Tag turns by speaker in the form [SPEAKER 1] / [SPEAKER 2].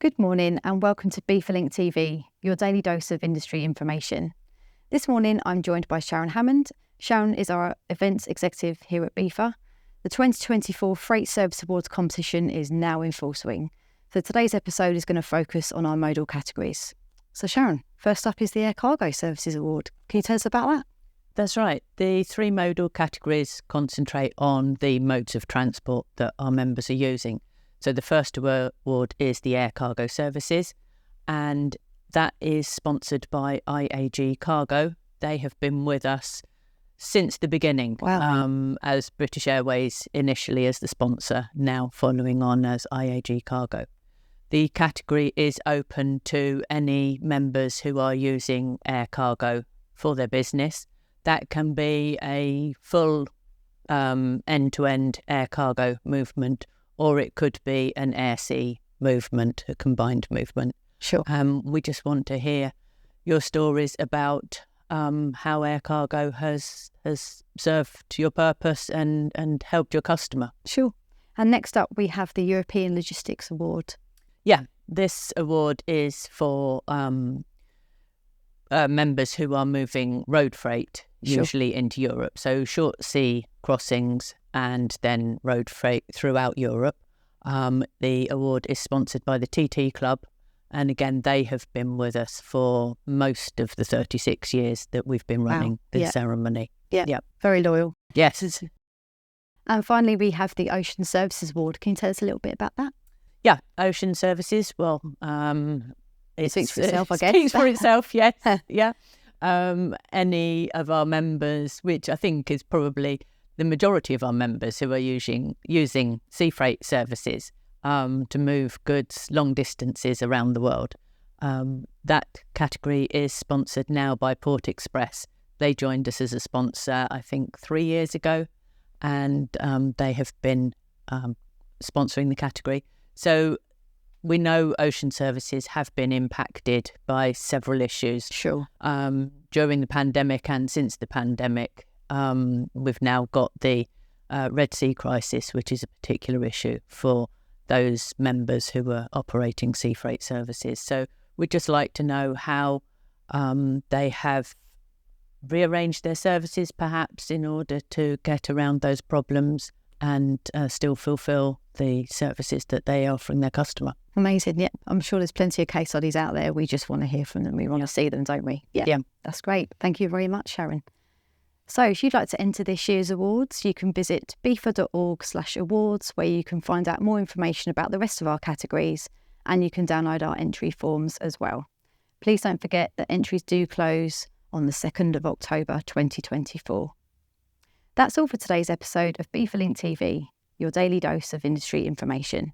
[SPEAKER 1] Good morning and welcome to BeeferLink TV, your daily dose of industry information. This morning I'm joined by Sharon Hammond. Sharon is our events executive here at Beefer. The 2024 Freight Service Awards competition is now in full swing. So today's episode is going to focus on our modal categories. So Sharon, first up is the Air Cargo Services Award. Can you tell us about that?
[SPEAKER 2] That's right. The three modal categories concentrate on the modes of transport that our members are using. So the first award is the Air Cargo Services, and that is sponsored by IAG Cargo. They have been with us since the beginning.
[SPEAKER 1] Wow.
[SPEAKER 2] As British Airways initially as the sponsor, now following on as IAG Cargo. The category is open to any members who are using air cargo for their business. That can be a full end-to-end air cargo movement, or it could be an air-sea movement, a combined movement.
[SPEAKER 1] Sure.
[SPEAKER 2] We just want to hear your stories about how air cargo has served your purpose and helped your customer.
[SPEAKER 1] Sure. And next up we have the European Logistics Award.
[SPEAKER 2] Yeah, this award is for members who are moving road freight, usually into Europe. So short sea crossings and then road freight throughout Europe. The award is sponsored by the TT Club. And again, they have been with us for most of the 36 years that we've been running this ceremony.
[SPEAKER 1] Yeah, very loyal.
[SPEAKER 2] Yes.
[SPEAKER 1] And finally, we have the Ocean Services Award. Can you tell us a little bit about that?
[SPEAKER 2] Yeah, Ocean Services, well,
[SPEAKER 1] it speaks for itself, I guess.
[SPEAKER 2] It speaks for itself, yes. Yeah. Any of our members, which I think is probably the majority of our members who are using sea freight services to move goods long distances around the world. That category is sponsored now by Port Express. They joined us as a sponsor, I think, 3 years ago, and they have been sponsoring the category. So we know ocean services have been impacted by several issues.
[SPEAKER 1] Sure.
[SPEAKER 2] During the pandemic and since the pandemic, we've now got the Red Sea crisis, which is a particular issue for those members who are operating sea freight services. So we'd just like to know how they have rearranged their services, perhaps, in order to get around those problems and still fulfil the services that they are offering their customer.
[SPEAKER 1] Amazing. Yeah, I'm sure there's plenty of case studies out there. We just want to hear from them. We want to see them, don't we?
[SPEAKER 2] Yeah.
[SPEAKER 1] That's great. Thank you very much, Sharon. So if you'd like to enter this year's awards, you can visit beefer.org/awards, where you can find out more information about the rest of our categories, and you can download our entry forms as well. Please don't forget that entries do close on the 2nd of October 2024. That's all for today's episode of BeeferLink TV, your daily dose of industry information.